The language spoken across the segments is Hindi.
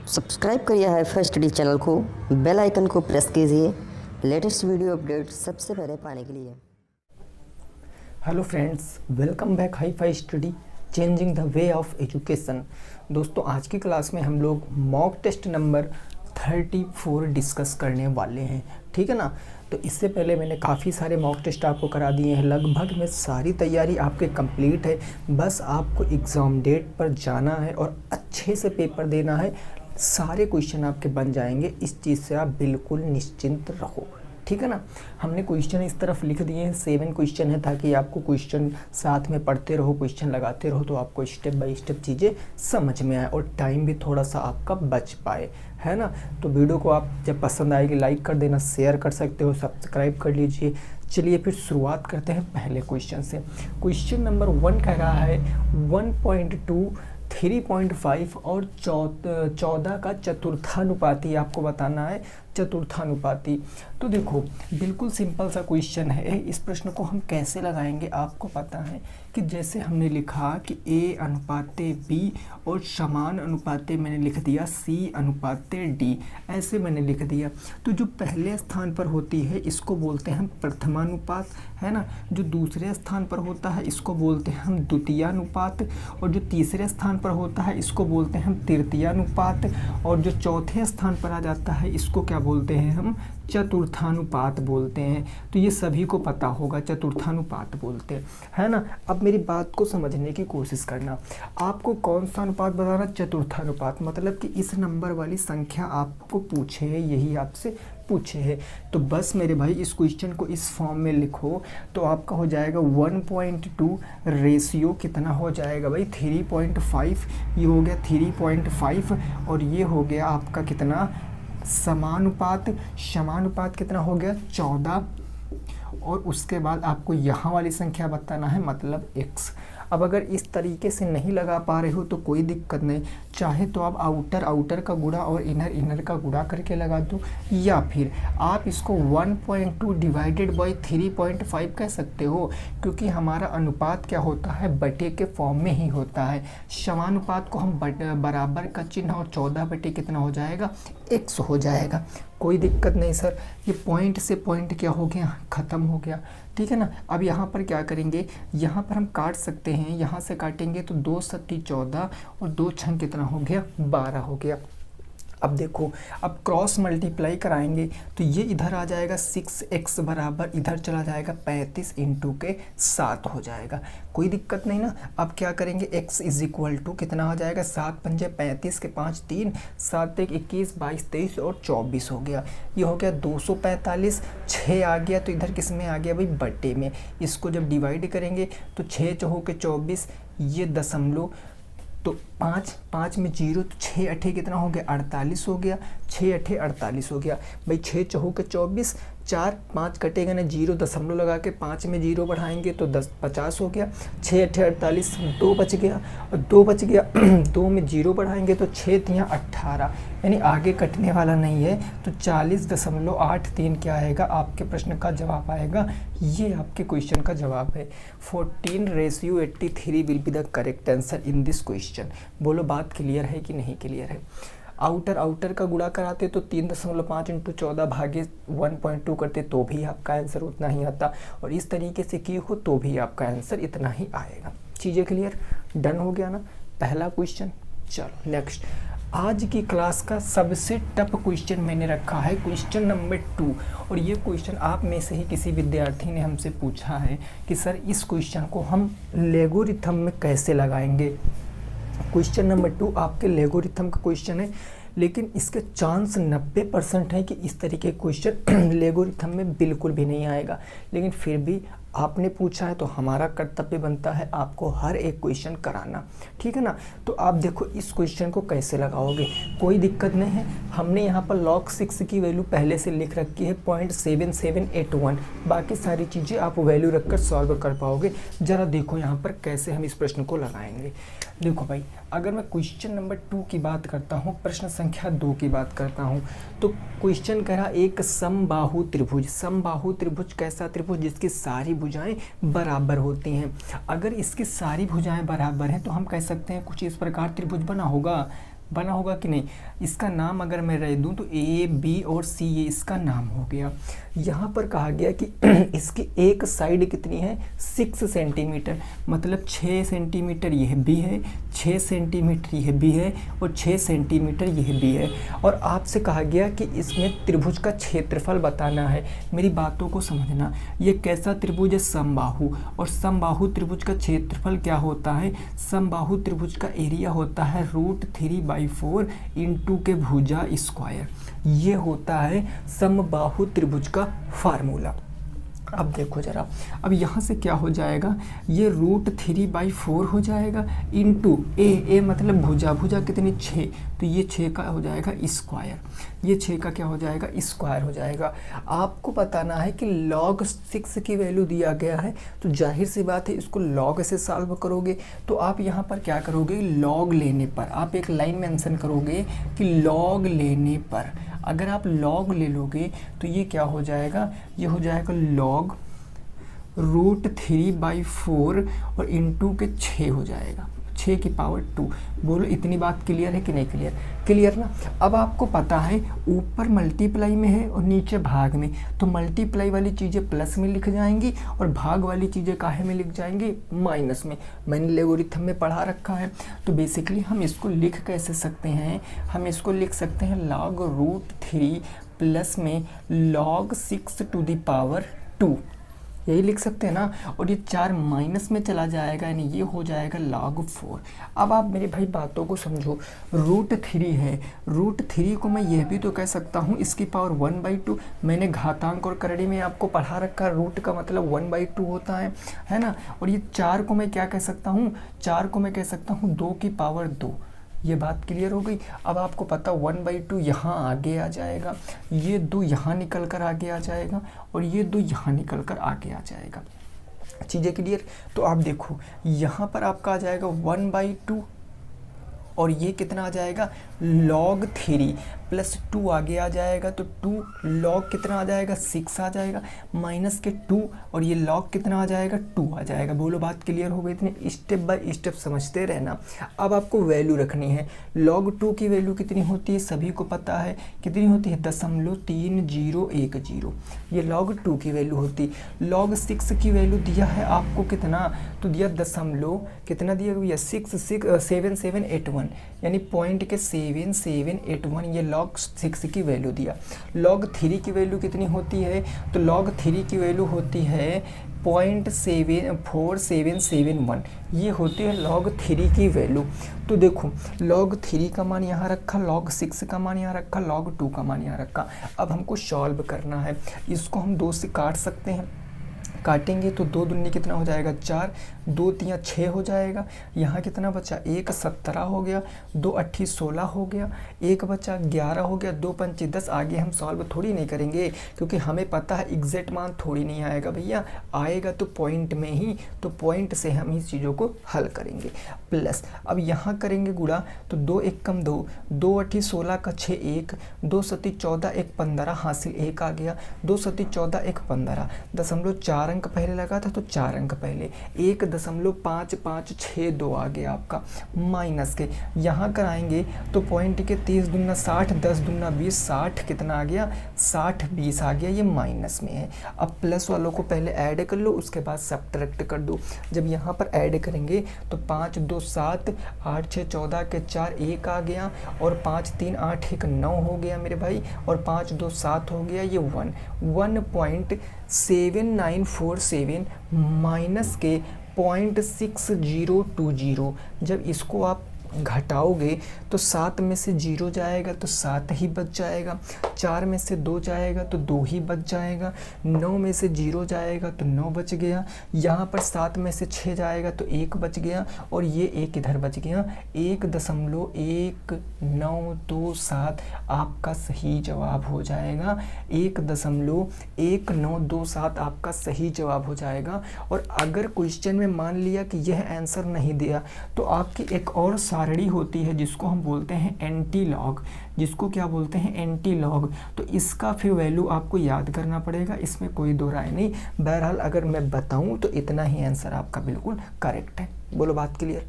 सब्सक्राइब करिए हाईफाई स्टडी चैनल को, बेल आइकन को प्रेस कीजिए लेटेस्ट वीडियो अपडेट सबसे पहले पाने के लिए। Hello friends, welcome back HiFi Study changing the way of education. दोस्तों, आज की क्लास में हम लोग मॉक टेस्ट नंबर 34 डिस्कस करने वाले हैं, ठीक है ना। तो इससे पहले मैंने काफ़ी सारे मॉक टेस्ट आपको करा दिए हैं, लगभग में सारी तैयारी आपके कंप्लीट है। बस आपको एग्ज़ाम डेट पर जाना है और अच्छे से पेपर देना है। सारे क्वेश्चन आपके बन जाएंगे, इस चीज़ से आप बिल्कुल निश्चिंत रहो, ठीक है ना। हमने क्वेश्चन इस तरफ लिख दिए हैं, 7 क्वेश्चन है, ताकि आपको क्वेश्चन साथ में पढ़ते रहो, क्वेश्चन लगाते रहो, तो आपको स्टेप बाय स्टेप चीज़ें समझ में आए और टाइम भी थोड़ा सा आपका बच पाए, है ना। तो वीडियो को आप जब पसंद आएगी लाइक कर देना, शेयर कर सकते हो, सब्सक्राइब कर लीजिए। चलिए फिर शुरुआत करते हैं पहले क्वेश्चन से। क्वेश्चन नंबर 1 कह रहा है 1.2, 3.5 और 14 का चतुर्थानुपाती आपको बताना है, चतुर्थानुपाती। तो देखो, बिल्कुल सिंपल सा क्वेश्चन है। इस प्रश्न को हम कैसे लगाएंगे आपको पता है कि जैसे हमने लिखा कि A अनुपाते B और समान अनुपाते मैंने लिख दिया C अनुपाते D, ऐसे मैंने लिख दिया। तो जो पहले स्थान पर होती है इसको बोलते हैं हम प्रथमानुपात, है ना। जो दूसरे स्थान पर होता है इसको बोलते हैं हम द्वितीयानुपात, और जो तीसरे स्थान पर होता है इसको बोलते हैं हम तृतीयानुपात, और जो चौथे स्थान पर आ जाता है इसको क्या बोलते हैं हम, चतुर्थानुपात बोलते हैं। तो ये सभी को पता होगा, चतुर्थानुपात बोलते हैं, है ना। अब मेरी बात को समझने की कोशिश करना। आपको कौन सा अनुपात बताना, चतुर्थानुपात, मतलब कि इस नंबर वाली संख्या आपको पूछे है, यही आपसे पूछे है। तो बस मेरे भाई इस क्वेश्चन को इस फॉर्म में लिखो तो आपका हो जाएगा 1.2 रेशियो कितना हो जाएगा भाई 3.5, ये हो गया 3.5, और ये हो गया आपका कितना, समानुपात। समानुपात कितना हो गया 14, और उसके बाद आपको यहाँ वाली संख्या बताना है, मतलब x। अब अगर इस तरीके से नहीं लगा पा रहे हो तो कोई दिक्कत नहीं, चाहे तो आप आउटर का गुणा और इनर का गुणा करके लगा दो, या फिर आप इसको 1.2 डिवाइडेड बाई 3.5 कह सकते हो, क्योंकि हमारा अनुपात क्या होता है, बटे के फॉर्म में ही होता है। समानुपात को हम बराबर का चिन्ह और 14 बटे कितना हो जाएगा, x हो जाएगा। कोई दिक्कत नहीं सर, ये पॉइंट से पॉइंट क्या हो गया, ख़त्म हो गया, ठीक है ना। अब यहाँ पर क्या करेंगे, यहाँ पर हम काट सकते हैं, यहाँ से काटेंगे तो 2 सत्ती 14 और 2 छंग कितना हो गया, 12 हो गया। अब देखो, अब क्रॉस मल्टीप्लाई कराएंगे तो ये इधर आ जाएगा 6x बराबर इधर चला जाएगा 35 इंटू के 7 हो जाएगा, कोई दिक्कत नहीं ना। अब क्या करेंगे, x इज इक्वल टू कितना हो जाएगा, 7 पंजे 35 के 5 3, 7 एक 21, 22 23 और 24 हो गया। ये हो गया 245, 6 आ गया तो इधर किस में आ गया भाई, बटे में। इसको जब डिवाइड करेंगे तो 6 चौके के 24, ये दशमलव, तो 5 में 0, तो 6 अठे कितना हो गया, 48 हो गया, 6 अठे 48 हो गया भाई। 6 चौके के 24, 4 5 कटेगा ना, 0 दशमलव लगा के 5 में 0 बढ़ाएंगे तो 50 हो गया, 6 अठे 48, 2 बच गया, और 2 बच गया 2 में 0 बढ़ाएंगे तो 6 तियाँ 18, यानी आगे कटने वाला नहीं है, तो 40.83 क्या आएगा, आपके प्रश्न का जवाब आएगा। ये आपके क्वेश्चन का जवाब है। 14:83 will be the correct answer in this question. बोलो, बात क्लियर है कि नहीं क्लियर है। आउटर का गुणा कराते तो 3.5 इंटू 14 भागे 1.2 करते तो भी आपका आंसर उतना ही आता, और इस तरीके से किए हो तो भी आपका आंसर इतना ही आएगा। चीज़ें क्लियर, डन हो गया ना पहला क्वेश्चन। चलो नेक्स्ट, आज की क्लास का सबसे टफ क्वेश्चन मैंने रखा है, क्वेश्चन नंबर 2। और ये क्वेश्चन आप में से ही किसी विद्यार्थी ने हमसे पूछा है कि सर इस क्वेश्चन को हम लोगरिथम में कैसे लगाएंगे। क्वेश्चन नंबर 2 आपके लोगरिथम का क्वेश्चन है, लेकिन इसके चांस 90% है कि इस तरीके क्वेश्चन लोगरिथम में बिल्कुल भी नहीं आएगा। लेकिन फिर भी आपने पूछा है तो हमारा कर्तव्य बनता है आपको हर एक क्वेश्चन कराना, ठीक है ना। तो आप देखो इस क्वेश्चन को कैसे लगाओगे, कोई दिक्कत नहीं है। हमने यहाँ पर log 6 की वैल्यू पहले से लिख रखी है 0.7781, बाकी सारी चीज़ें आप वैल्यू रखकर सॉल्व कर पाओगे। ज़रा देखो यहाँ पर कैसे हम इस प्रश्न को लगाएंगे। देखो भाई, अगर मैं क्वेश्चन नंबर 2 की बात करता हूँ, प्रश्न संख्या 2 की बात करता हूँ, तो क्वेश्चन कह रहा एक समबाहु त्रिभुज। समबाहु त्रिभुज कैसा त्रिभुज, जिसकी सारी भुजाएं बराबर होती हैं। अगर इसकी सारी भुजाएं बराबर हैं तो हम कह सकते हैं कुछ इस प्रकार त्रिभुज बना होगा। बना होगा कि नहीं। इसका नाम अगर मैं रह दूं तो ए बी और सी ये इसका नाम हो गया। यहाँ पर कहा गया कि इसकी एक साइड कितनी है 6 सेंटीमीटर, मतलब 6 सेंटीमीटर यह भी है, 6 सेंटीमीटर यह भी है और 6 सेंटीमीटर यह भी है। और आपसे कहा गया कि इसमें त्रिभुज का क्षेत्रफल बताना है। मेरी बातों को समझना, ये कैसा त्रिभुज है, समबाहु, और समबाहु त्रिभुज का क्षेत्रफल क्या होता है, समबाहु त्रिभुज का एरिया होता है √3/4 इंटू के भुजा स्क्वायर। ये होता है समबाहु त्रिभुज का फार्मूला। अब देखो जरा, अब यहाँ से क्या हो जाएगा, ये √3/4 हो जाएगा इंटू ए मतलब भुजा, भुजा कितनी 6, तो ये 6 का हो जाएगा स्क्वायर, ये 6 का क्या हो जाएगा स्क्वायर हो जाएगा। आपको बताना है कि log 6 की वैल्यू दिया गया है, तो जाहिर सी बात है इसको log से सॉल्व करोगे तो आप यहाँ पर क्या करोगे, log लेने पर आप एक लाइन मेंशन करोगे कि log लेने पर, अगर आप log ले लोगे तो ये क्या हो जाएगा, ये हो जाएगा log √3/4 और इंटू के 6 हो जाएगा, 6 की पावर 2। बोलो इतनी बात क्लियर है कि नहीं क्लियर, क्लियर ना। अब आपको पता है ऊपर मल्टीप्लाई में है और नीचे भाग में, तो मल्टीप्लाई वाली चीज़ें प्लस में लिख जाएंगी और भाग वाली चीज़ें काहे में लिख जाएंगी, माइनस में। मैंने लोगरिथम में पढ़ा रखा है। तो बेसिकली हम इसको लिख कैसे सकते हैं, हम इसको लिख सकते हैं log √3 प्लस में log 6⁻², यही लिख सकते हैं ना। और ये 4 माइनस में चला जाएगा, यानी ये हो जाएगा log 4। अब आप मेरे भाई बातों को समझो, √3 है, √3 को मैं यह भी तो कह सकता हूँ इसकी पावर 1/2। मैंने घातांक और करड़ी में आपको पढ़ा रखा, रूट का मतलब 1/2 होता है ना। और ये 4 को मैं क्या कह सकता हूँ, 4 को मैं कह सकता हूँ 2 की पावर 2। ये बात क्लियर हो गई। अब आपको पता 1/2 यहाँ आगे आ जाएगा, ये 2 यहाँ निकल कर आगे आ जाएगा और ये 2 यहाँ निकल कर आगे आ जाएगा। चीज़ें क्लियर। तो आप देखो यहाँ पर आपका आ जाएगा 1/2 और ये कितना आ जाएगा log 3 प्लस 2 आगे आ जाएगा, तो 2 log कितना आ जाएगा 6 आ जाएगा, माइनस के 2 और ये log कितना आ जाएगा 2 आ जाएगा। बोलो बात क्लियर हो गई। इतने स्टेप बाय स्टेप समझते रहना। अब आपको वैल्यू रखनी है। log 2 की वैल्यू कितनी होती है सभी को पता है, कितनी होती है 0.3010। ये log 2 की वैल्यू होती। log 6 की वैल्यू दिया है आपको कितना, तो दिया दशमलव कितना दिया भैया 7781, यानी पॉइंट के 7781, ये log 6 की वैल्यू दिया। log 3 की वैल्यू कितनी होती है, तो log 3 की वैल्यू होती है 0.4771, ये होती है log 3 की वैल्यू। तो देखो log 3 का मान यहाँ रखा, log 6 का मान यहाँ रखा, log 2 का मान यहाँ रखा। अब हमको सॉल्व करना है। इसको हम 2 से काट सकते हैं, काटेंगे तो 2 दूनी कितना हो जाएगा 4, 2 3 6 हो जाएगा। यहाँ कितना बचा 1 17 हो गया, 2 8 16 हो गया, 1 बचा 11 हो गया, 2 5 10। आगे हम सॉल्व थोड़ी नहीं करेंगे क्योंकि हमें पता है एग्जैक्ट मान थोड़ी नहीं आएगा भैया, आएगा तो पॉइंट में ही, तो पॉइंट से हम इस चीज़ों को हल करेंगे। प्लस अब यहाँ करेंगे गुणा, तो 2 1 कम 2, 2 8 16 का 6 1, 2 7 14 1 15 हासिल 1 आ गया, 2 7 14 1 15, 0.4 अंक पहले लगा था तो 4 अंक पहले, 1.5562 आ गया आपका। माइनस के यहाँ कराएंगे तो पॉइंट के 30 दूना 60, 10 दूना 20, 60 कितना आ गया 60 20 आ गया, ये माइनस में है। अब प्लस वालों को पहले ऐड कर लो, उसके बाद सब्ट्रैक्ट कर दो। जब यहाँ पर ऐड करेंगे तो 5 2 7, 8 6 14 के 4 1 आ गया और 5 3 8 1 9 हो गया मेरे भाई, और 5 2 7 हो गया, ये 1.7947 माइनस के 0.6020। जब इसको आप घटाओगे तो 7 में से 0 जाएगा तो 7 ही बच जाएगा, 4 में से 2 जाएगा तो 2 ही बच जाएगा, 9 में से 0 जाएगा तो 9 बच गया, यहाँ पर 7 में से 6 जाएगा तो 1 बच गया और ये 1 इधर बच गया। 1.1927 आपका सही जवाब हो जाएगा, 1.1927 आपका सही जवाब हो जाएगा। और अगर क्वेश्चन में मान लिया कि यह आंसर नहीं दिया तो आपकी एक और सारणी होती है जिसको हम बोलते हैं एंटी लॉग, जिसको क्या बोलते हैं एंटी लॉग। तो इसका फिर वैल्यू आपको याद करना पड़ेगा, इसमें कोई दो राय नहीं। बहरहाल अगर मैं बताऊं तो इतना ही आंसर आपका बिल्कुल करेक्ट है। बोलो बात क्लियर,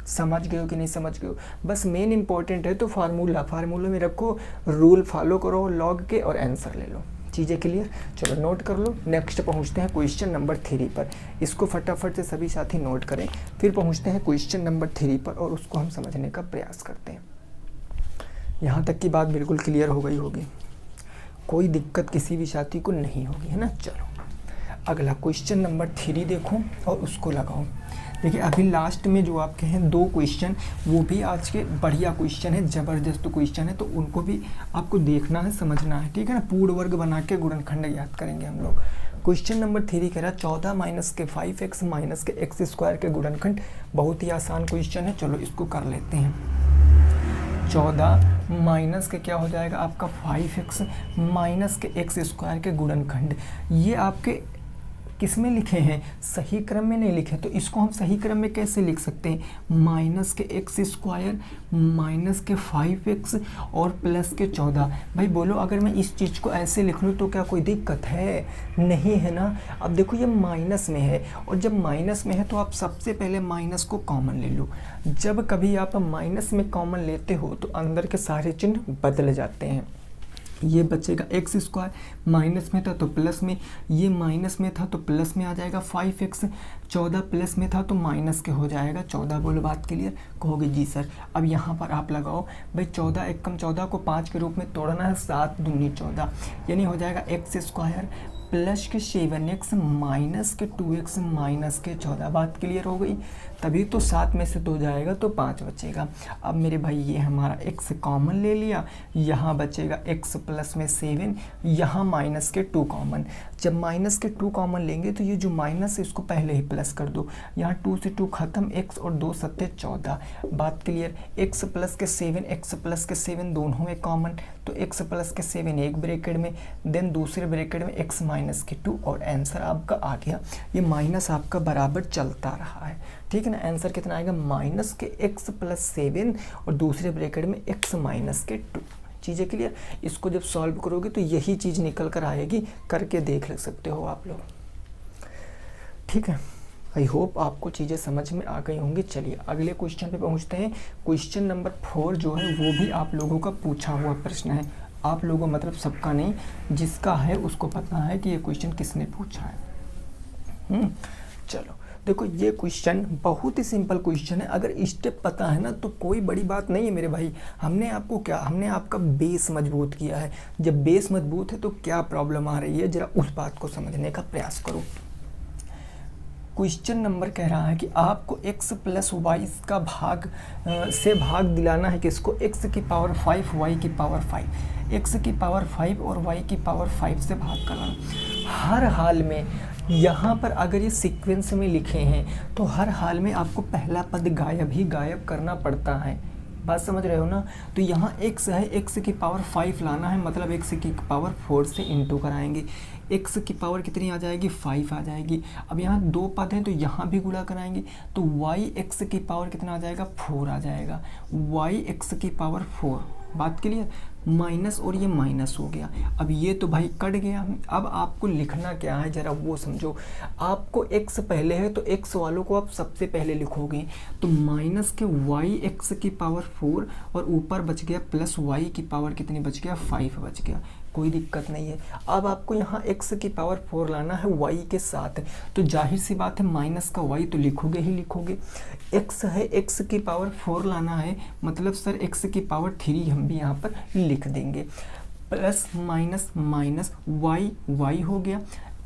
समझ गए हो कि नहीं समझ गए हो? बस मेन इंपॉर्टेंट है तो फार्मूला में रखो, रूल फॉलो करो लॉग के और आंसर ले लो। चीज़ें क्लियर? चलो नोट कर लो। नेक्स्ट पहुंचते हैं क्वेश्चन नंबर 3 पर। इसको फटाफट से सभी साथी नोट करें, फिर पहुंचते हैं क्वेश्चन नंबर 3 पर और उसको हम समझने का प्रयास करते हैं। यहाँ तक की बात बिल्कुल क्लियर हो गई होगी, कोई दिक्कत किसी भी साथी को नहीं होगी, है ना। चलो अगला क्वेश्चन नंबर 3 देखो और उसको लगाओ। देखिए अभी लास्ट में जो आपके हैं 2 क्वेश्चन, वो भी आज के बढ़िया क्वेश्चन है, ज़बरदस्त क्वेश्चन है, तो उनको भी आपको देखना है, समझना है, ठीक है ना। पूर्ण वर्ग बना के गुणनखंड याद करेंगे हम लोग। क्वेश्चन नंबर 3 कह रहा 14 माइनस के 5x माइनस के x स्क्वायर के गुणनखंड। बहुत ही आसान क्वेश्चन है, चलो इसको कर लेते हैं। 14 माइनस के क्या हो जाएगा आपका 5x माइनस के x स्क्वायर के गुणनखंड। ये आपके किस में लिखे हैं? सही क्रम में नहीं लिखे, तो इसको हम सही क्रम में कैसे लिख सकते हैं? माइनस के x स्क्वायर माइनस के 5x और प्लस के 14। भाई बोलो अगर मैं इस चीज़ को ऐसे लिख लूँ तो क्या कोई दिक्कत है? नहीं है ना। अब देखो ये माइनस में है, और जब माइनस में है तो आप सबसे पहले माइनस को कॉमन ले लो। जब कभी आप माइनस में कॉमन लेते हो तो अंदर के सारे चिन्ह बदल जाते हैं। ये बचेगा एक्स स्क्वायर, माइनस में था तो प्लस में, ये माइनस में था तो प्लस में आ जाएगा 5x, 14 प्लस में था तो माइनस के हो जाएगा 14। बोलो बात क्लियर? कहोगे जी सर। अब यहाँ पर आप लगाओ भाई 14 एकम 14 को 5 के रूप में तोड़ना है, 7 दूनी 14, यानी हो जाएगा एक्स स्क्वायर प्लस के 7x माइनस के 2x माइनस के 14। बात क्लियर हो गई? तभी तो 7 में से 2 जाएगा तो 5 बचेगा। अब मेरे भाई ये हमारा x कॉमन ले लिया, यहाँ बचेगा x प्लस में 7, यहाँ माइनस के 2 कॉमन। जब माइनस के 2 कॉमन लेंगे तो ये जो माइनस है इसको पहले ही प्लस कर दो, यहाँ 2 से 2 खत्म, x और 2 सत्ते 14। बात क्लियर? x प्लस के 7 x प्लस के 7 दोनों में कॉमन, तो x प्लस के 7 एक ब्रैकेट में, देन दूसरे ब्रैकेट में x माइनस के 2, और आंसर आपका आ गया। ये माइनस आपका बराबर चलता रहा है, ठीक है ना। आंसर कितना आएगा? माइनस के x प्लस 7 और दूसरे ब्रैकेट में x माइनस के 2। चीज़ें क्लियर? इसको जब सॉल्व करोगे तो यही चीज़ निकल कर आएगी, करके देख सकते हो आप लोग, ठीक है। आई होप आपको चीज़ें समझ में आ गई होंगी। चलिए अगले क्वेश्चन पे पहुंचते हैं। क्वेश्चन नंबर 4 जो है वो भी आप लोगों का पूछा हुआ प्रश्न है। आप लोगों मतलब सबका नहीं, जिसका है उसको पता है कि ये क्वेश्चन किसने पूछा है। चलो देखो ये क्वेश्चन बहुत ही सिंपल क्वेश्चन है। अगर स्टेप पता है ना तो कोई बड़ी बात नहीं है मेरे भाई। हमने आपको क्या, हमने आपका बेस मजबूत किया है। जब बेस मजबूत है तो क्या प्रॉब्लम आ रही है, जरा उस बात को समझने का प्रयास करो। क्वेश्चन नंबर कह रहा है कि आपको x प्लस वाई का भाग से भाग दिलाना है किसको? x की पावर 5 y की पावर 5, x की पावर 5 और y की पावर 5 से भाग कराना। हर हाल में यहाँ पर अगर ये सीक्वेंस में लिखे हैं तो हर हाल में आपको पहला पद गायब ही गायब करना पड़ता है। बात समझ रहे हो ना। तो यहाँ x है, x की पावर 5 लाना है, मतलब x की पावर 4 से इंटू कराएंगे। x की पावर कितनी आ जाएगी? 5 आ जाएगी। अब यहाँ 2 पद हैं तो यहाँ भी गुणा कराएंगे, तो y x की पावर कितना आ जाएगा? 4 आ जाएगा। y x की पावर 4, बात क्लियर? माइनस और ये माइनस हो गया। अब ये तो भाई कट गया। अब आपको लिखना क्या है जरा वो समझो। आपको x पहले है तो x वालों को आप सबसे पहले लिखोगे, तो माइनस के y x की पावर 4 और ऊपर बच गया प्लस y की पावर कितनी बच गया? 5 बच गया। कोई दिक्कत नहीं है। अब आपको यहाँ x की पावर 4 लाना है y के साथ, तो जाहिर सी बात है माइनस का y तो लिखोगे ही लिखोगे। x है, x की पावर 4 लाना है, मतलब सर x की पावर 3 हम भी यहाँ पर लिख देंगे। प्लस माइनस माइनस y हो गया,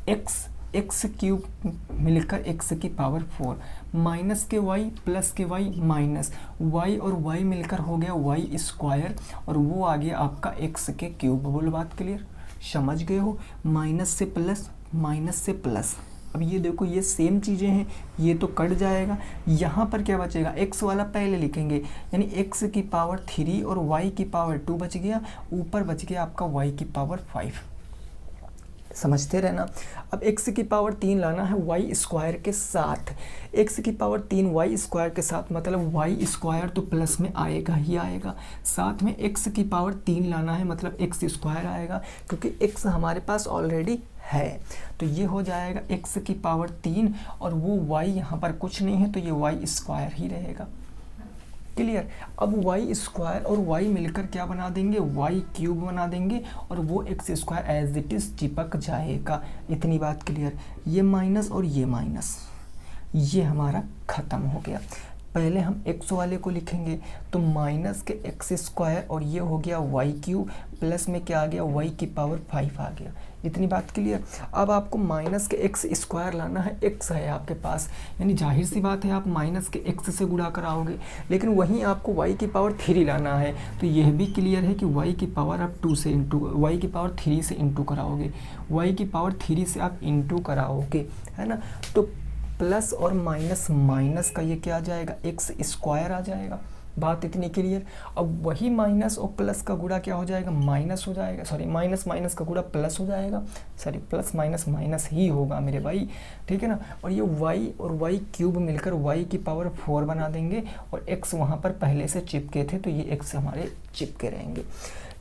x क्यूब मिलकर x की पावर 4, माइनस के y प्लस के y माइनस y और y मिलकर हो गया y स्क्वायर, और वो आ गया आपका x के क्यूब। बोलो बात क्लियर? समझ गए हो? माइनस से प्लस, माइनस से प्लस। अब ये देखो ये सेम चीज़ें हैं, ये तो कट जाएगा। यहाँ पर क्या बचेगा? x वाला पहले लिखेंगे, यानी x की पावर 3 और y की पावर 2 बच गया, ऊपर बच गया आपका y की पावर 5। समझते रहना। अब x की पावर 3 लाना है y स्क्वायर के साथ, x की पावर 3 y स्क्वायर के साथ, मतलब y स्क्वायर तो प्लस में आएगा ही आएगा। साथ में x की पावर 3 लाना है, मतलब x स्क्वायर आएगा, क्योंकि x हमारे पास ऑलरेडी है। तो ये हो जाएगा x की पावर 3 और वो y यहाँ पर कुछ नहीं है तो ये y स्क्वायर ही रहेगा। क्लियर। अब वाई स्क्वायर और वाई मिलकर क्या बना देंगे, वाई क्यूब बना देंगे और वो x square as it is चिपक जाएगा। इतनी बात क्लियर। ये माइनस और ये माइनस, ये हमारा ख़त्म हो गया। पहले हम एक्स वाले को लिखेंगे तो माइनस के एक्स स्क्वायर और ये हो गया वाई क्यूब, प्लस में क्या आ गया, वाई की पावर 5 आ गया। इतनी बात क्लियर। अब आपको माइनस के एक्स स्क्वायर लाना है, एक्स है आपके पास, यानी जाहिर सी बात है आप माइनस के एक्स से गुणा कराओगे, लेकिन वहीं आपको वाई की पावर 3 लाना है। तो यह भी क्लियर है कि वाई की पावर आप 2 से वाई की पावर 3 से इंटू कराओगे, वाई की पावर 3 से आप इंटू कराओगे, है ना। तो प्लस और माइनस, माइनस का ये क्या आ जाएगा, एक्स स्क्वायर आ जाएगा। बात इतनी क्लियर। अब वही माइनस और प्लस का गुणा क्या हो जाएगा, माइनस हो जाएगा, सॉरी माइनस माइनस का गुणा प्लस हो जाएगा, सॉरी प्लस माइनस माइनस ही होगा मेरे भाई, ठीक है ना। और ये y और y क्यूब मिलकर y की पावर 4 बना देंगे और x वहाँ पर पहले से चिपके थे तो ये x हमारे चिपके रहेंगे।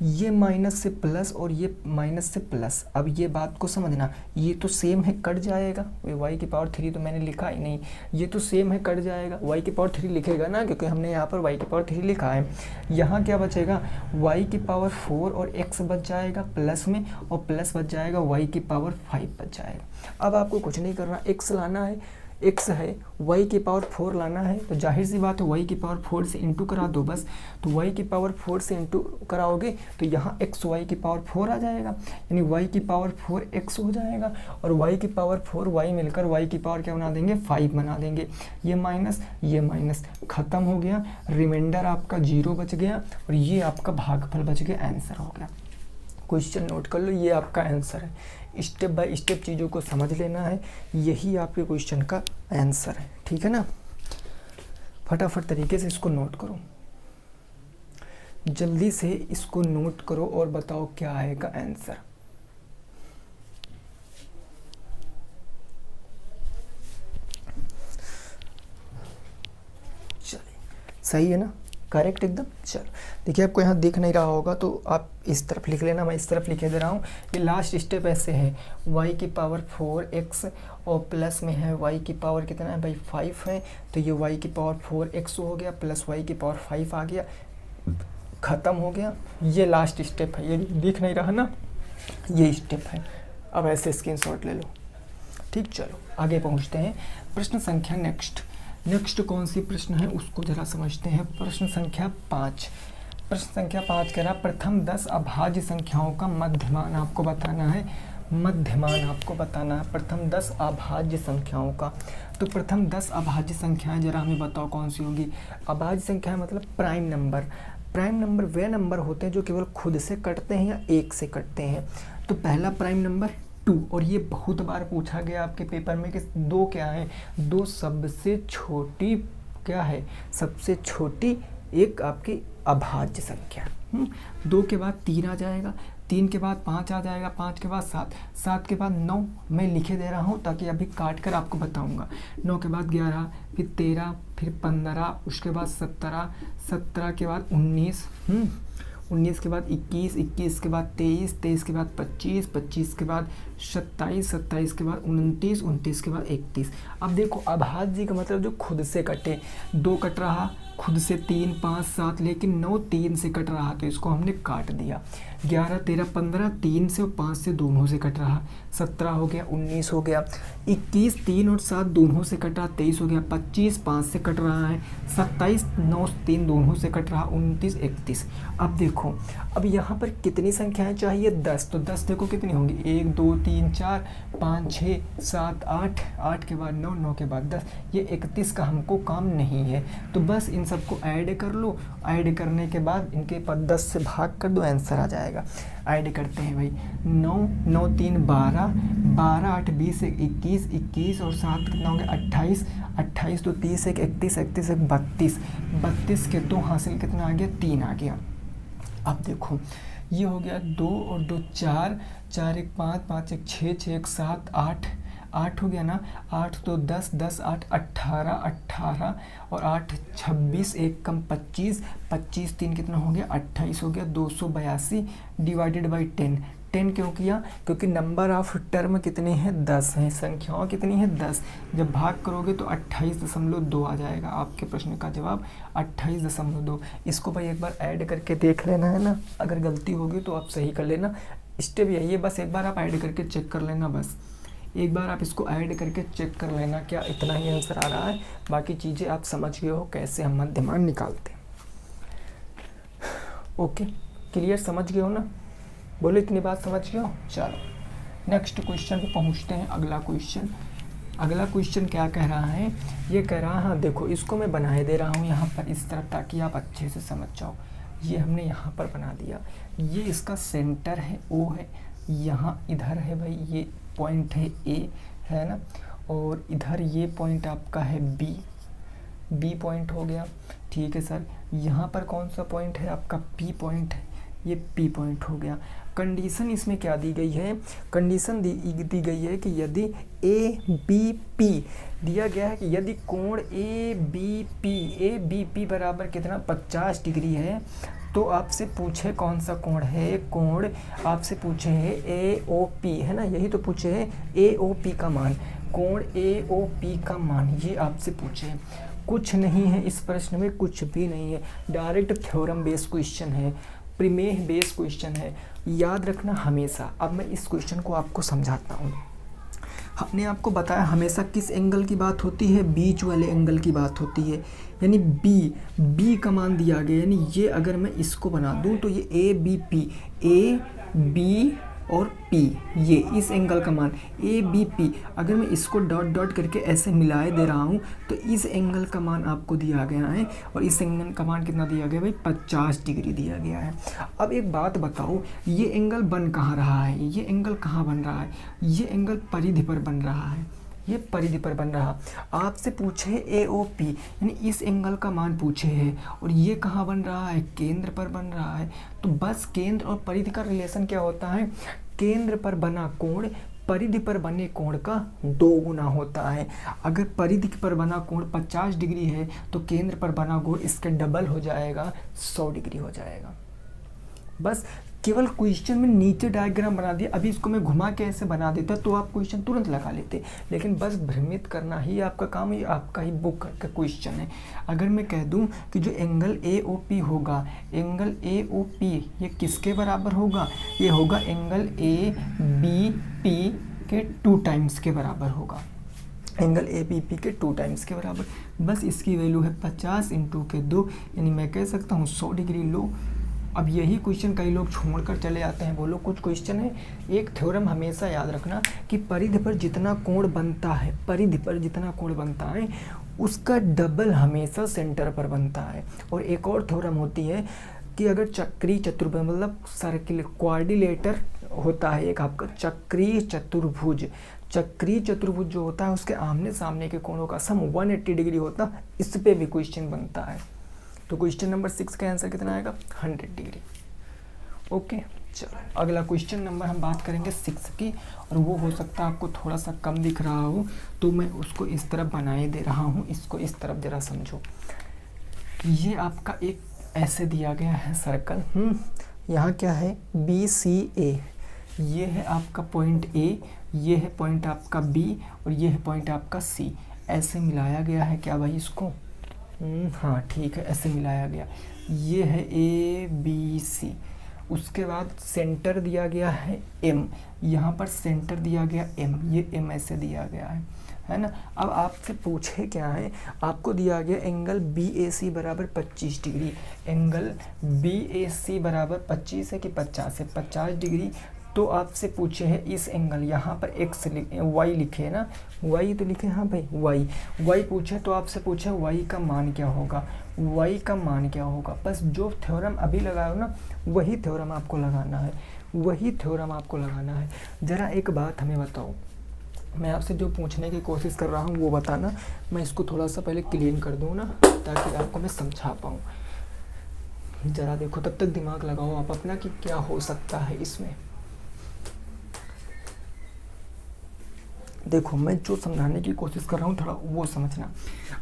ये माइनस से प्लस और ये माइनस से प्लस, अब ये बात को समझना, ये तो सेम है कट जाएगा, y की पावर 3 तो मैंने लिखा ही नहीं, ये तो सेम है कट जाएगा, y की पावर 3 लिखेगा ना, क्योंकि हमने यहाँ पर y की पावर 3 लिखा है। यहाँ क्या बचेगा, y की पावर 4 और x बच जाएगा प्लस में, और प्लस बच जाएगा y की पावर 5 बच जाएगा। अब आपको कुछ नहीं करना, x लाना है, x है, y की पावर 4 लाना है, तो जाहिर सी बात है y की पावर 4 से इंटू करा दो बस। तो y की पावर 4 से इंटू कराओगे तो यहाँ x y की पावर 4 आ जाएगा, यानी y की पावर 4 x हो जाएगा, और y की पावर 4 y मिलकर y की पावर क्या बना देंगे, 5 बना देंगे। ये माइनस ख़त्म हो गया, रिमाइंडर आपका 0 बच गया और ये आपका भागफल बच गया, आंसर हो गया। क्वेश्चन नोट कर लो, ये आपका आंसर है। स्टेप बाय स्टेप चीज़ों को समझ लेना है, यही आपके क्वेश्चन का आंसर है, ठीक है ना। फटाफट तरीके से इसको नोट करो, जल्दी से इसको नोट करो और बताओ क्या आएगा आंसर। चलिए, सही है ना, करेक्ट एकदम। चलो देखिए, आपको यहाँ दिख नहीं रहा होगा तो आप इस तरफ लिख लेना, मैं इस तरफ लिखे दे रहा हूँ। ये लास्ट स्टेप ऐसे है, y की पावर 4x और प्लस में है y की पावर कितना है भाई 5 है, तो ये y की पावर 4x हो गया प्लस y की पावर 5 आ गया, ख़त्म हो गया। ये लास्ट स्टेप है, ये दिख नहीं रहा ना, ये स्टेप है। अब ऐसे स्क्रीनशॉट ले लो, ठीक। चलो आगे पहुँचते हैं, प्रश्न संख्या नेक्स्ट कौन सी प्रश्न है उसको जरा समझते हैं। प्रश्न संख्या 5 कह रहा, प्रथम 10 अभाज्य संख्याओं का मध्यमान आपको बताना है, प्रथम 10 अभाज्य संख्याओं का। तो प्रथम 10 अभाज्य संख्याएं जरा हमें बताओ कौन सी होगी। अभाज्य संख्याएं मतलब प्राइम नंबर वे नंबर होते हैं जो केवल खुद से कटते हैं या एक से कटते हैं। तो पहला प्राइम नंबर 2, और ये बहुत बार पूछा गया आपके पेपर में कि 2 क्या है, 2 सबसे छोटी क्या है, सबसे छोटी एक आपकी अभाज्य संख्या। 2 के बाद 3 आ जाएगा, 3 के बाद 5 आ जाएगा, 5 के बाद 7, 7 के बाद 9, मैं लिखे दे रहा हूँ ताकि अभी काट कर आपको बताऊँगा। 9 के बाद 11, फिर 13, फिर 15, उसके बाद 17, 17 के बाद 19, 19 के बाद 21, 21 के बाद 23, 23 के बाद 25, 25 के बाद 27, 27 के बाद 29, 29 के बाद 31। अब देखो, अभाज्य का मतलब जो खुद से कटे, 2 कट रहा खुद से, 3, 5, 7, लेकिन 9 3 से कट रहा तो इसको हमने काट दिया। 11, 13, 15 3 से और 5 से दोनों से कट रहा, 17 हो गया, 19 हो गया, 21 3 और 7 दोनों से कट रहा, 23 हो गया, 25 5 से कट रहा है, 27 9 3 दोनों से कट रहा, 29 31। अब देखो, अब यहाँ पर कितनी संख्याएं चाहिए, 10। तो 10 देखो कितनी होंगी, 1 2 3 4 5 6 7 8, 8 के बाद 9, 9 के बाद 10, ये 31 का हमको काम नहीं है। तो बस इन सबको ऐड कर लो, ऐड करने के बाद इनके पर 10 से भाग कर दो, आंसर आ जाएगा। ऐड करते हैं भाई, 9 9 3 12, 12 8 20 21, 21 और 7 कितना हो गया 28, 28 तो 30 1 31, 31 1 32, 32 के 2 हासिल कितना आ गया 3 आ गया। अब देखो, ये हो गया 2 और 2 4, 4 1 5, 5 1 6, 6 1 7 8, 8 हो गया ना, 8 तो 10, 10 8 18, 18 और 8 26, 1 कम 25, 25 3 कितना हो गया 28 हो गया, 282 डिवाइडेड बाई 10, 10 क्यों किया? क्योंकि नंबर ऑफ टर्म कितने हैं? 10 हैं। संख्याओं कितनी है? 10। जब भाग करोगे तो 28.2 आ जाएगा। आपके प्रश्न का जवाब 28.2। इसको भाई एक बार ऐड करके देख लेना है ना, अगर गलती होगी तो आप सही कर लेना। स्टेप यही है, बस एक बार आप ऐड करके चेक कर लेना। बस एक बार आप इसको ऐड करके चेक कर लेना, क्या इतना ही आंसर आ रहा है। बाकी चीज़ें आप समझ गए हो कैसे हम मध्यमान निकालते हैं। ओके, क्लियर, समझ गए हो ना? बोलो इतनी बात समझ गए हो? चलो नेक्स्ट क्वेश्चन पे पहुंचते हैं। अगला क्वेश्चन क्या कह रहा है? ये कह रहा है, हाँ देखो इसको मैं बनाए दे रहा हूँ यहाँ पर इस तरफ, ताकि आप अच्छे से समझ जाओ। ये हमने यहाँ पर बना दिया, ये इसका सेंटर है, O है, यहाँ इधर है भाई ये पॉइंट है A, है ना, और इधर ये पॉइंट आपका है B पॉइंट हो गया। ठीक है सर, यहाँ पर कौन सा पॉइंट है? आपका P पॉइंट है, ये P पॉइंट हो गया। कंडीशन इसमें क्या दी गई है? कंडीशन दी गई है कि यदि ABP दिया गया है कि यदि कोण ABP बराबर कितना 50 डिग्री है, तो आपसे पूछे कौन सा कोण है? कोण आपसे पूछे है AOP, है ना, यही तो पूछे है AOP का मान, कोण AOP का मान ये आपसे पूछे है। कुछ नहीं है इस प्रश्न में, कुछ भी नहीं है, डायरेक्ट थ्योरम बेस्ड क्वेश्चन है, प्रमेय बेस्ड क्वेश्चन है, याद रखना हमेशा। अब मैं इस क्वेश्चन को आपको समझाता हूँ। हमने आपको बताया हमेशा किस एंगल की बात होती है? बीच वाले एंगल की बात होती है, यानी बी का मान दिया गया, यानी ये अगर मैं इसको बना दूं तो ये ABP, AB और P, ये इस एंगल का मान ABP, अगर मैं इसको डॉट डॉट करके ऐसे मिलाए दे रहा हूँ तो इस एंगल का मान आपको दिया गया है, और इस एंगल का मान कितना दिया गया भाई? 50 डिग्री दिया गया है। अब एक बात बताओ, ये एंगल बन कहाँ रहा है? ये एंगल कहाँ बन रहा है? ये एंगल परिधि पर बन रहा है, ये परिधि पर बन रहा। आपसे पूछे AOP, यानी इस एंगल का मान पूछे है, और ये कहाँ बन रहा है? केंद्र पर बन रहा है। तो बस केंद्र और परिधि का रिलेशन क्या होता है? केंद्र पर बना कोण परिधि पर बने कोण का 2 गुना होता है। अगर परिधि पर बना कोण 50 डिग्री है तो केंद्र पर बना कोण इसके डबल हो जाएगा, 100 डिग्री हो जाएगा। बस केवल क्वेश्चन में नीचे डायग्राम बना दिया, अभी इसको मैं घुमा के ऐसे बना देता तो आप क्वेश्चन तुरंत लगा लेते, लेकिन बस भ्रमित करना ही आपका काम, ये आपका ही बुक का क्वेश्चन है। अगर मैं कह दूं कि जो एंगल AOP होगा, एंगल AOP ये किसके बराबर होगा? ये होगा एंगल ABP के 2 टाइम्स के बराबर होगा, एंगल ABP के 2 टाइम्स के बराबर। बस इसकी वैल्यू है 50 × के 2, यानी मैं कह सकता हूँ 100 डिग्री लो। अब यही क्वेश्चन कई लोग छोड़कर चले जाते हैं। बोलो कुछ क्वेश्चन है। एक थ्योरम हमेशा याद रखना कि परिधि पर जितना कोण बनता है, परिधि पर जितना कोण बनता है उसका डबल हमेशा सेंटर पर बनता है। और एक और थ्योरम होती है कि अगर चक्रीय चतुर्भुज मतलब सर्किल क्वाड्रिलेटर होता है एक आपका चक्रीय चतुर्भुज, चक्रीय चतुर्भुज जो होता है उसके आमने सामने के कोणों का सम 180 डिग्री होता है, इस पे भी क्वेश्चन बनता है। तो क्वेश्चन नंबर 6 का आंसर कितना आएगा? 100 डिग्री। ओके, चलो अगला क्वेश्चन नंबर हम बात करेंगे 6 की, और वो हो सकता है आपको थोड़ा सा कम दिख रहा हो तो मैं उसको इस तरफ बनाए दे रहा हूँ, इसको इस तरफ जरा समझो। ये आपका एक ऐसे दिया गया है सर्कल, यहाँ क्या है? BCA, ये है आपका पॉइंट A, ये है पॉइंट आपका B, और ये है पॉइंट आपका C। ऐसे मिलाया गया है क्या भाई इसको? हाँ ठीक है, ऐसे मिलाया गया। ये है ABC, उसके बाद सेंटर दिया गया है M, यहाँ पर सेंटर दिया गया M, ये M ऐसे दिया गया है ना। अब आपसे पूछे क्या है? आपको दिया गया एंगल BAC बराबर 25 डिग्री, एंगल BAC बराबर 25 है कि 50 है? 50 डिग्री। तो आपसे पूछे है इस एंगल, यहाँ पर Y लिखे है ना, Y तो लिखे, हाँ भाई Y पूछे, तो आपसे पूछे Y का मान क्या होगा? Y का मान क्या होगा? बस जो थ्योरम अभी लगाओ ना वही थ्योरम आपको लगाना है, वही थ्योरम आपको लगाना है। ज़रा एक बात हमें बताओ, मैं आपसे जो पूछने की कोशिश कर रहा हूँ वो बताना, मैं इसको थोड़ा सा पहले क्लीन कर दूँ ना ताकि आपको मैं समझा पाऊँ। ज़रा देखो, तब तक दिमाग लगाओ आप अपना कि क्या हो सकता है इसमें। देखो मैं जो समझाने की कोशिश कर रहा हूँ थोड़ा वो समझना।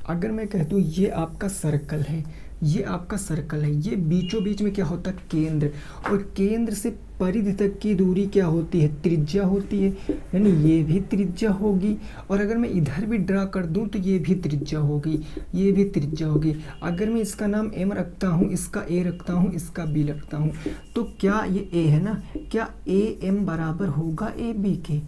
अगर मैं कह दूँ ये आपका सर्कल है, ये आपका सर्कल है, ये बीचों बीच में क्या होता है केंद्र, और केंद्र से परिधि तक की दूरी क्या होती है त्रिज्या होती है, यानी ये भी त्रिज्या होगी। और अगर मैं इधर भी ड्रा कर दूं तो ये भी त्रिज्या होगी, ये भी त्रिज्या होगी। अगर मैं इसका नाम m रखता हूँ, इसका a रखता हूँ, इसका b रखता हूँ, तो क्या ये a है ना, क्या am बराबर होगा ab के?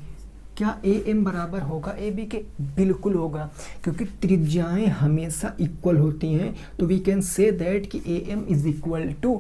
क्या am बराबर होगा ab के? बिल्कुल होगा, क्योंकि त्रिज्याएं हमेशा इक्वल होती हैं। तो वी कैन से दैट कि am is equal to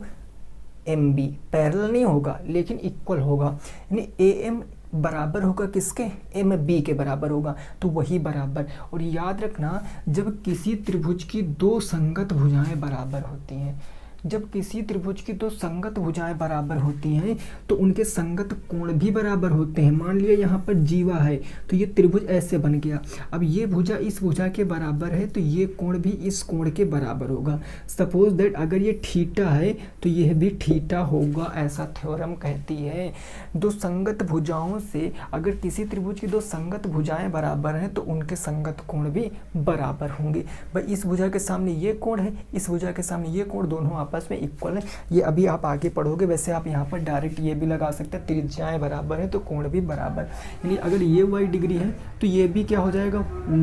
mb। Parallel नहीं होगा लेकिन इक्वल होगा, यानी am बराबर होगा किसके? mb के बराबर होगा, तो वही बराबर। और याद रखना, जब किसी त्रिभुज की दो संगत भुजाएं बराबर होती हैं, जब किसी त्रिभुज की दो संगत भुजाएं बराबर होती हैं तो उनके संगत कोण भी बराबर होते हैं। मान लिया यहाँ पर जीवा है तो ये त्रिभुज ऐसे बन गया, अब ये भुजा इस भुजा के बराबर है तो ये कोण भी इस कोण के बराबर होगा। सपोज दैट अगर ये थीटा है तो यह भी थीटा होगा, ऐसा थ्योरम कहती है। दो संगत भुजाओं से अगर किसी त्रिभुज की दो संगत भुजाएं बराबर हैं तो उनके संगत कोण भी बराबर होंगे। भाई इस भुजा के सामने ये कोण है, इस भुजा के सामने ये कोण, दोनों आपस में इक्वल है। ये अभी आप आगे पढ़ोगे, वैसे आप यहाँ पर डायरेक्ट ये भी लगा सकते हैं, त्रिज्याएं बराबर है तो कोण भी बराबर, यानी अगर ये y डिग्री है तो ये भी क्या हो जाएगा,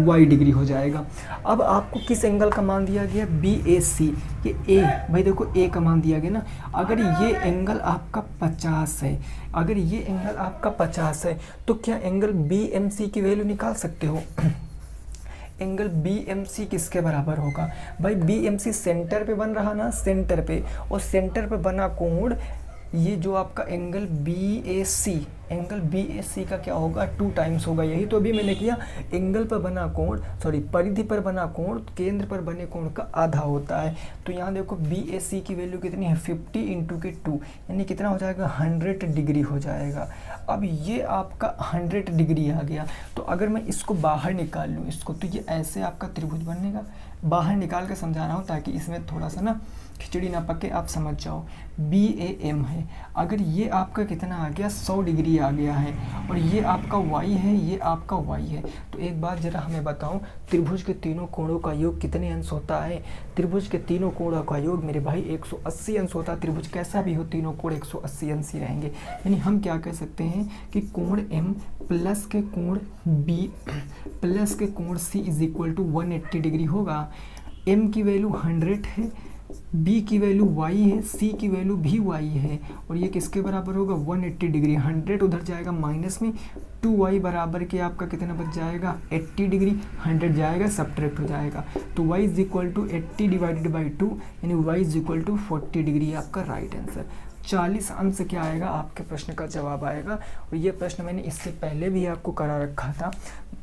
y डिग्री हो जाएगा। अब आपको किस एंगल का मान दिया गया? BAC, ये a, भाई देखो a का मान दिया गया ना। अगर ये एंगल आपका 50 है, अगर ये एंगल आपका 50 है तो क्या एंगल BMC की वैल्यू निकाल सकते हो? एंगल BMC किसके बराबर होगा? भाई BMC सेंटर पे बन रहा ना, सेंटर पे, और सेंटर पे बना कोण, ये जो आपका एंगल BAC, एंगल BAC का क्या होगा? 2 टाइम्स होगा। यही तो अभी मैंने किया, एंगल पर बना कोण, सॉरी परिधि पर बना कोण केंद्र पर बने कोण का आधा होता है। तो यहाँ देखो BAC की वैल्यू कितनी है? 50 इंटू के 2, यानी कितना हो जाएगा? 100 डिग्री हो जाएगा। अब ये आपका 100 डिग्री आ गया, तो अगर मैं इसको बाहर निकाल लूँ इसको, तो ये ऐसे आपका त्रिभुज बनेगा। बाहर निकाल के समझा रहा हूँ ताकि इसमें थोड़ा सा ना खिचड़ी ना पके, आप समझ जाओ। BAM है, अगर ये आपका कितना आ गया? 100 डिग्री आ गया है, और ये आपका y है, ये आपका y है। तो एक बात जरा हमें बताओ, त्रिभुज के तीनों कोणों का योग कितने अंश होता है? त्रिभुज के तीनों कोणों का योग मेरे भाई 180 अंश होता है। त्रिभुज कैसा भी हो, तीनों कोण 180 अंश ही रहेंगे। यानी हम क्या कह सकते हैं कि कोण M प्लस के कोण B प्लस के कोण C is equal to 180 degree होगा। M की वैल्यू 100 है, B की वैल्यू y है, C की वैल्यू भी y है, और ये किसके बराबर होगा? 180 डिग्री। 100 उधर जाएगा माइनस में, 2y बराबर के आपका कितना बच जाएगा? 80 डिग्री। 100 जाएगा सब्ट्रैक्ट हो जाएगा, तो y is equal to 80 divided by 2, यानी y is equal to 40 degree आपका राइट आंसर। 40 अंश क्या आएगा? आपके प्रश्न का जवाब आएगा। और ये प्रश्न मैंने इससे पहले भी आपको करा रखा था।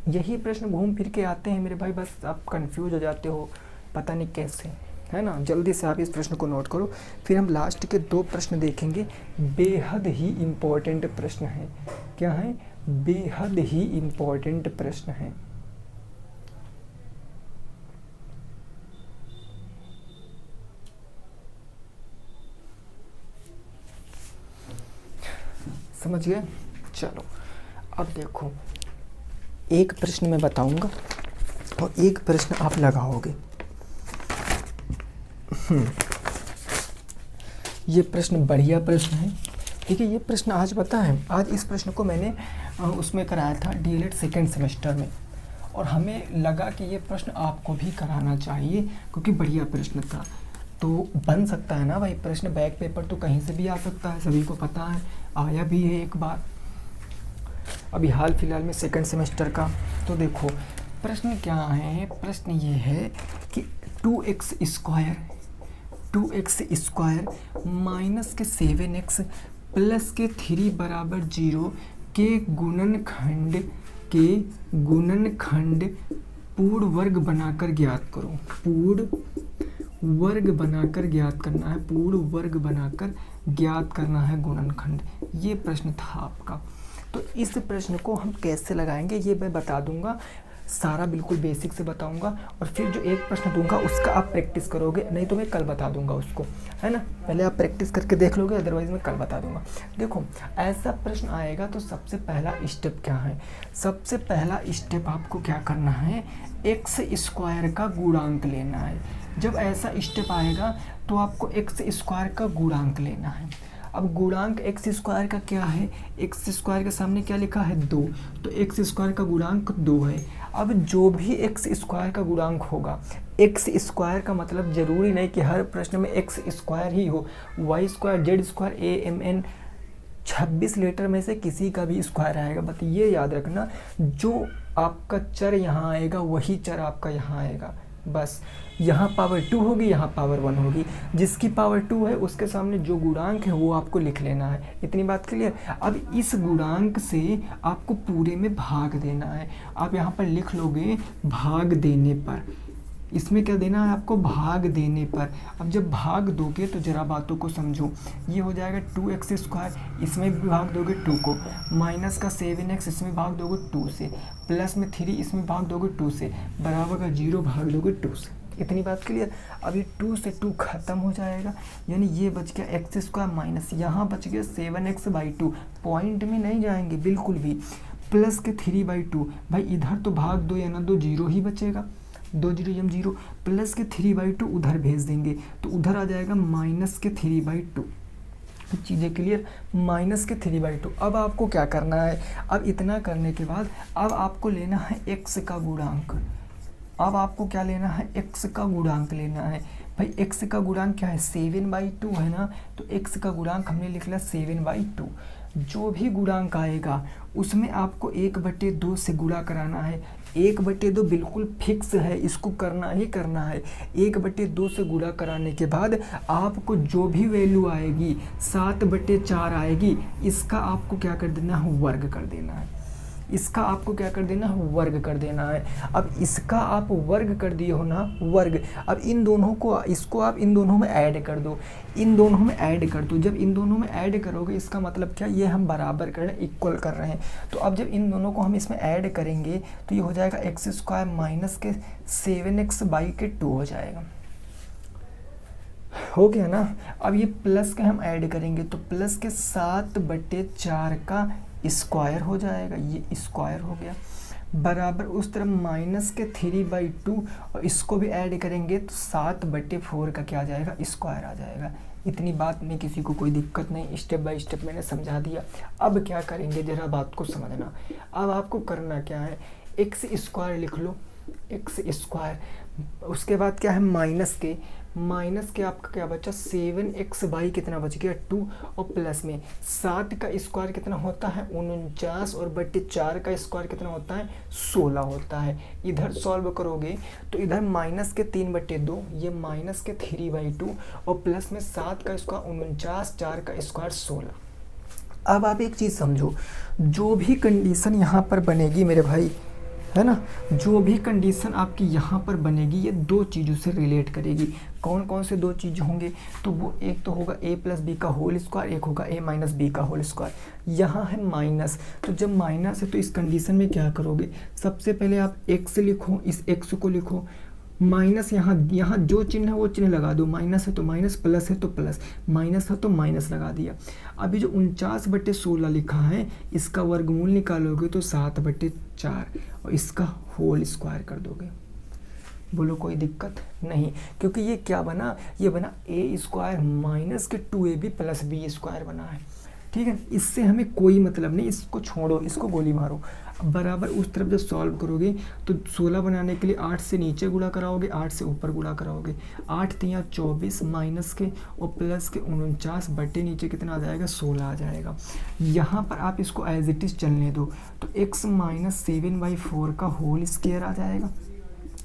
यही प्रश्न घूम फिर के आते हैं मेरे भाई, बस आप कंफ्यूज हो जाते हो पता नहीं कैसे, है ना। जल्दी से आप इस प्रश्न को नोट करो, फिर हम लास्ट के 2 प्रश्न देखेंगे। बेहद ही इम्पोर्टेंट प्रश्न है। क्या है? बेहद ही इम्पोर्टेंट प्रश्न है। समझ गए? चलो अब देखो, एक प्रश्न मैं बताऊंगा और एक प्रश्न आप लगाओगे। ये प्रश्न बढ़िया प्रश्न है। देखिए ये प्रश्न आज पता है, आज इस प्रश्न को मैंने उसमें कराया था DLED सेकेंड सेमेस्टर में, और हमें लगा कि ये प्रश्न आपको भी कराना चाहिए क्योंकि बढ़िया प्रश्न था। तो बन सकता है ना भाई प्रश्न, बैक पेपर तो कहीं से भी आ सकता है, सभी को पता है, आया भी है एक बार अभी हाल फिलहाल में सेकंड सेमेस्टर का। तो देखो प्रश्न क्या है, प्रश्न ये है कि 2x स्क्वायर माइनस के 7x प्लस के 3 बराबर 0 के गुणनखंड पूर्ण वर्ग बनाकर ज्ञात करो। पूर्ण वर्ग बनाकर ज्ञात करना है, पूर्ण वर्ग बनाकर ज्ञात करना है गुणनखंड। ये प्रश्न था आपका। तो इस प्रश्न को हम कैसे लगाएंगे ये मैं बता दूंगा, सारा बिल्कुल बेसिक से बताऊंगा, और फिर जो एक प्रश्न दूंगा उसका आप प्रैक्टिस करोगे, नहीं तो मैं कल बता दूंगा उसको, है ना। पहले आप प्रैक्टिस करके देख लोगे, अदरवाइज मैं कल बता दूंगा। देखो ऐसा प्रश्न आएगा तो सबसे पहला स्टेप क्या है? सबसे पहला स्टेप आपको क्या करना है, एक्स स्क्वायर का गुणांक लेना है। जब ऐसा स्टेप आएगा तो आपको एक्स स्क्वायर का गुणांक लेना है। अब गुणांक एक्स स्क्वायर का क्या है, एक्स स्क्वायर के सामने क्या लिखा है 2, तो एक्स स्क्वायर का गुणांक 2 है। अब जो भी एक्स स्क्वायर का गुणांक होगा, एक्स स्क्वायर का मतलब जरूरी नहीं कि हर प्रश्न में एक्स स्क्वायर ही हो, y square, z square, a m n 26 letter में से किसी का भी स्क्वायर आएगा। बट ये याद रखना, जो आपका चर यहाँ आएगा वही चर आपका यहाँ आएगा। बस यहाँ पावर 2 होगी, यहाँ पावर 1 होगी। जिसकी पावर 2 है उसके सामने जो गुणांक है वो आपको लिख लेना है। इतनी बात क्लियर। अब इस गुणांक से आपको पूरे में भाग देना है। आप यहाँ पर लिख लोगे भाग देने पर, इसमें क्या देना है आपको, भाग देने पर। अब जब भाग दोगे तो जरा बातों को समझो। ये हो जाएगा 2x स्क्वायर, इसमें भी भाग दोगे 2 को, माइनस का 7x इसमें भाग दोगे 2 से, प्लस में 3 इसमें भाग दोगे 2 से, बराबर का 0 भाग दोगे 2 से। इतनी बात क्लियर। अब ये 2 से 2 खत्म हो जाएगा, यानी ये बच गया x स्क्वायर माइनस यहाँ बच गया 7x/2, पॉइंट में नहीं जाएंगे बिल्कुल भी, प्लस के 3/2। भाई इधर तो भाग दो या ना दो, 0 ही बचेगा, 2 0 यम 0, प्लस के 3/2 उधर भेज देंगे तो उधर आ जाएगा माइनस के 3/2। चीज़ें क्लियर, माइनस के 3/2। अब आपको क्या करना है, अब इतना करने के बाद अब आपको लेना है x का गुणांक। अब आपको क्या लेना है, x का गुणांक लेना है। भाई x का गुणांक क्या है, 7/2 है ना, तो x का गुणांक हमने लिख लिया 7/2। जो भी गुणांक आएगा उसमें आपको 1/2 से गुणा कराना है। 1/2 बिल्कुल फिक्स है, इसको करना ही करना है। 1/2 से गुणा कराने के बाद आपको जो भी वैल्यू आएगी 7/4 आएगी, इसका आपको क्या कर देना है, वर्ग कर देना है। इसका आपको क्या कर देना है, वर्ग कर देना है। अब इसका आप वर्ग कर दिए हो ना, वर्ग। अब इन दोनों को, इसको आप इन दोनों में ऐड कर दो, इन दोनों में ऐड कर दो। जब इन दोनों में ऐड करोगे इसका मतलब क्या, ये हम बराबर कर रहे हैं, इक्वल कर रहे हैं। तो अब जब इन दोनों को हम इसमें ऐड करेंगे तो ये हो जाएगा x स्क्वायर माइनस के 7x/2 हो जाएगा। हो गया ना। अब ये प्लस के हम ऐड करेंगे तो प्लस के 7/4 का स्क्वायर हो जाएगा, ये स्क्वायर हो गया, बराबर उस तरफ माइनस के 3/2 और इसको भी ऐड करेंगे तो 7/4 का क्या आ जाएगा, स्क्वायर आ जाएगा। इतनी बात में किसी को कोई दिक्कत नहीं, स्टेप बाय स्टेप मैंने समझा दिया। अब क्या करेंगे जरा बात को समझना। अब आपको करना क्या है, एक्स स्क्वायर लिख लो, एक्स स्क्वायर, उसके बाद क्या है माइनस के आपका क्या बचा 7x कितना बच गया 2, और प्लस में 7 का स्क्वायर कितना होता है 49, और बटे 4 का स्क्वायर कितना होता है 16 होता है। इधर सॉल्व करोगे तो इधर माइनस के 3/2, ये माइनस के 3/2, और प्लस में 7 का स्क्वायर 49, 4 का स्क्वायर 16। अब आप एक चीज़ समझो, जो भी कंडीशन यहाँ पर बनेगी मेरे भाई, है ना, जो भी कंडीशन आपकी यहाँ पर बनेगी ये 2 चीज़ों से रिलेट करेगी। कौन कौन से 2 चीज़ होंगे, तो वो एक तो होगा a + b का होल स्क्वायर, एक होगा a - b का होल स्क्वायर। यहाँ है माइनस, तो जब माइनस है तो इस कंडीशन में क्या करोगे, सबसे पहले आप x लिखो, इस x को लिखो, माइनस यहाँ जो चिन्ह है वो चिन्ह लगा दो, माइनस है तो माइनस, प्लस है तो प्लस, माइनस है तो माइनस लगा दिया। अभी जो 49/16 लिखा है इसका वर्गमूल निकालोगे तो 7/4, और इसका होल स्क्वायर कर दोगे। बोलो कोई दिक्कत नहीं, क्योंकि ये क्या बना, ये बना a स्क्वायर माइनस के 2ab + b स्क्वायर बना है। ठीक है, इससे हमें कोई मतलब नहीं, इसको छोड़ो, इसको गोली मारो। बराबर उस तरफ जब सॉल्व करोगे तो 16 बनाने के लिए 8 से नीचे गुणा कराओगे, 8 से ऊपर गुणा कराओगे, 8 × 24 माइनस के और प्लस के 49 बटे नीचे कितना आ जाएगा 16 आ जाएगा। यहाँ पर आप इसको एज इट इज़ चलने दो तो x - 7/4 का होल स्क्वायर आ जाएगा,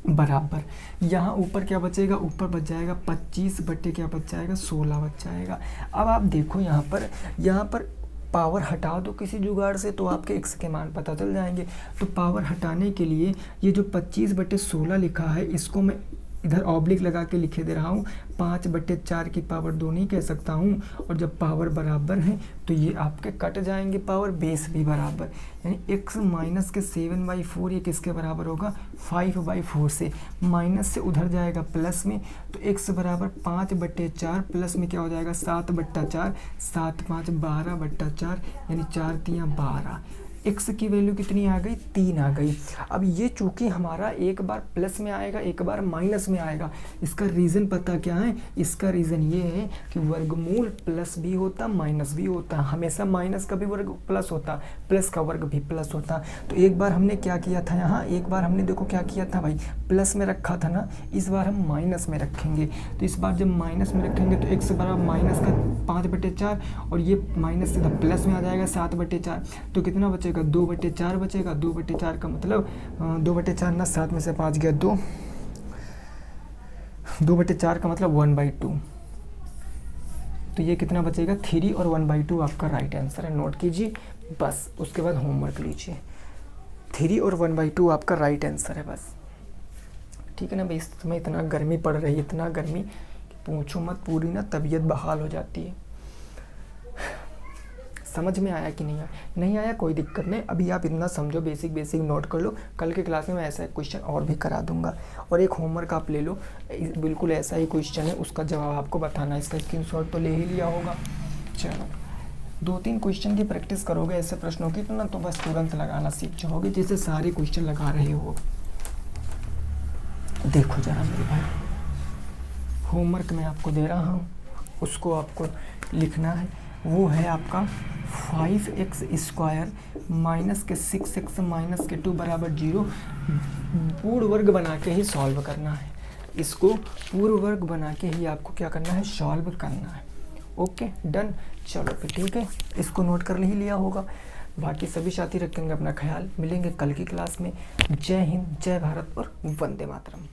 बराबर यहाँ ऊपर क्या बचेगा, ऊपर बच जाएगा 25 बटे क्या बच जाएगा 16 बच जाएगा। अब आप देखो यहाँ पर पावर हटा दो किसी जुगाड़ से तो आपके x के मान पता चल जाएंगे। तो पावर हटाने के लिए ये जो 25/16 लिखा है इसको मैं इधर ऑब्लिक लगा के लिखे दे रहा हूँ, 5/4 की पावर 2 नहीं कह सकता हूँ, और जब पावर बराबर है तो ये आपके कट जाएंगे पावर, बेस भी बराबर, यानी x माइनस के 7/4 ये किसके बराबर होगा 5/4 से, माइनस से उधर जाएगा प्लस में, तो x बराबर 5/4 प्लस में क्या हो जाएगा 7/4, 7 × 5 12/4, यानी 4 × 3 12। x की वैल्यू कितनी आ गई, 3 आ गई। अब ये चूंकि हमारा एक बार प्लस में आएगा एक बार माइनस में आएगा, इसका रीज़न पता क्या है, इसका रीज़न ये है कि वर्गमूल प्लस भी होता माइनस भी होता, हमेशा माइनस का भी वर्ग प्लस होता, प्लस का वर्ग भी प्लस होता। तो एक बार हमने क्या किया था यहाँ, एक बार हमने देखो क्या किया था भाई, प्लस में रखा था ना, इस बार हम माइनस में रखेंगे। तो इस बार जब माइनस में रखेंगे तो x बराबर माइनस का 5/4 और ये माइनस सीधा प्लस में आ जाएगा 7/4। तो कितना बचेगा, 2/4 बचेगा। 2/4 का मतलब 2/4 ना, 7 में से 5 गया 2, 2/4 का मतलब 1/2। तो ये कितना बचेगा, 3 और 1/2 आपका राइट आंसर है, नोट कीजिए बस। उसके बाद होमवर्क लीजिए, 3 और 1/2 आपका राइट आंसर है बस, ठीक है ना भाई। इस समय इतना गर्मी पड़ रही है, इतना गर्मी पूछो मत, पूरी ना तबीयत बहाल हो जाती है। समझ में आया कि नहीं आया, नहीं आया कोई दिक्कत नहीं, अभी आप इतना समझो, बेसिक बेसिक नोट कर लो, कल के क्लास में मैं ऐसा क्वेश्चन और भी करा दूंगा। और एक होमवर्क आप ले लो, बिल्कुल ऐसा ही क्वेश्चन है, उसका जवाब आपको बताना है, इसका स्क्रीनशॉट तो ले ही लिया होगा। चलो 2-3 क्वेश्चन की प्रैक्टिस करोगे ऐसे प्रश्नों की तो ना, तो बस तुरंत लगाना सीख जाओगे, जैसे सारे क्वेश्चन लगा रहे हो। देखो जरा मेरे भाई, होमवर्क मैं आपको दे रहा हूँ, उसको आपको लिखना है, वो है आपका 5x² माइनस के 6x माइनस के 2 बराबर 0 पूर्ण वर्ग बना के ही सॉल्व करना है। इसको पूर्ण वर्ग बना के ही आपको क्या करना है, सॉल्व करना है। ओके डन, चलो फिर ठीक है, इसको नोट कर ही लिया होगा। बाकी सभी साथी रखेंगे अपना ख्याल, मिलेंगे कल की क्लास में। जय हिंद, जय भारत और वंदे मातरम।